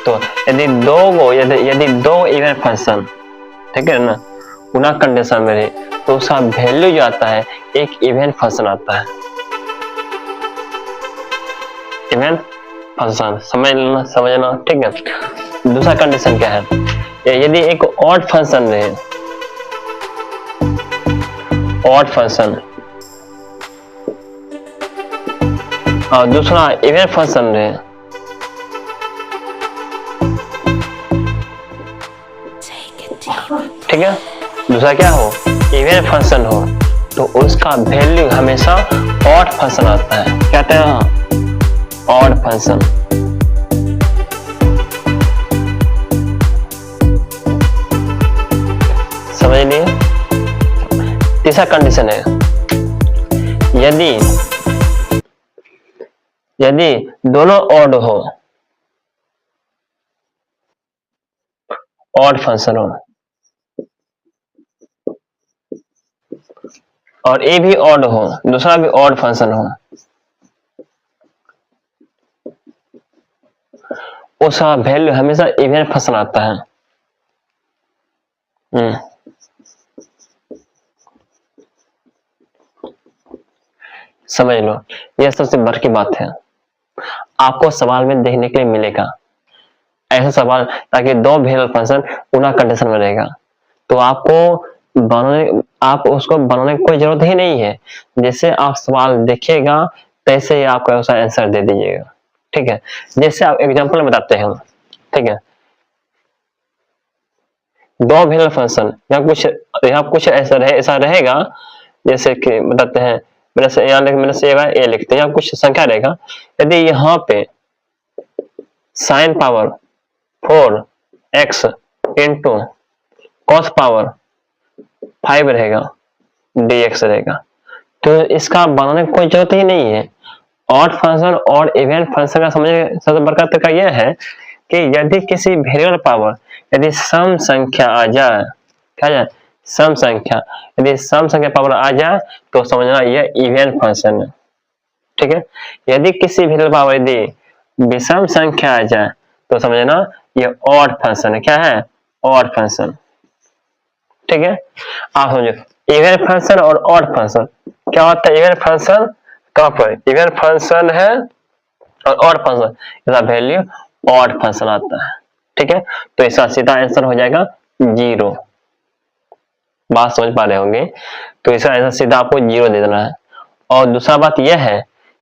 तो यदि दो इवन फंक्शन, ठीक है ना, गुना कंडीशन में रहे तो उसका वैल्यू जो आता है एक इवन फंक्शन आता है। इवन फंक्शन समझना, ठीक है। दूसरा कंडीशन क्या है, यदि एक ऑड फंक्शन रहे, ऑड फंक्शन, और दूसरा इवन फंक्शन रहे, ठीक है, दूसरा क्या हो, इवन फंक्शन हो, तो उसका वैल्यू हमेशा ऑड फंक्शन आता है। क्या कहते हैं, ऑड फंक्शन। समझ लिए। तीसरा कंडीशन है, यदि दोनों ऑड हो, ऑड फंक्शन हो और ए भी ऑड हो, दूसरा भी ऑड फंक्शन हो, उसका वैल्यू हमेशा इवन फंक्शन आता है। समझ लो, यह सबसे बड़ी की बात है, आपको सवाल में देखने के लिए मिलेगा ऐसा सवाल, ताकि दो वेरिएबल फंक्शन गुना कंडीशन में रहेगा, तो आप उसको बनाने की कोई जरूरत ही नहीं है। जैसे आप सवाल देखिएगा तैसे ही आपका उसका आंसर दे दीजिएगा, ठीक है। जैसे आप एग्जांपल बताते हैं, ठीक है, दो वेरिएबल फंक्शन या कुछ ऐसा रहेगा, जैसे कि बताते हैं, मैंने से ए लिखते हैं, कुछ संख्या रहेगा, यदि यहाँ पे sine power 4x into cos power 5 रहेगा, dx रहेगा, तो इसका बनाने की कोई जरूरत ही नहीं है। ऑड फंक्शन और इवन फंक्शन का समझने सबसे बड़ा तरीका यह है कि यदि किसी वेरिएबल पावर यदि सम संख्या आ जाए, क्या जाए, सम संख्या, यदि सम संख्या पावर आ जाए तो समझना यह इवन फंक्शन है, ठीक है। यदि किसी वेरिएबल पावर यदि विषम संख्या आ जाए तो समझना यह ऑड फंक्शन है। क्या है, ऑड फंक्शन, ठीक है। आप समझो, इवन फंक्शन और ऑड फंक्शन क्या होता है। इवन फंक्शन कहां पर, इवन फंक्शन है और ऑड फंक्शन, इसका वैल्यू ऑड फंक्शन आता है, ठीक है। तो इसका सीधा आंसर हो जाएगा 0। बात समझ पा रहे होंगे, तो इसका आंसर सीधा आपको 0 दे देना है। और दूसरा बात यह है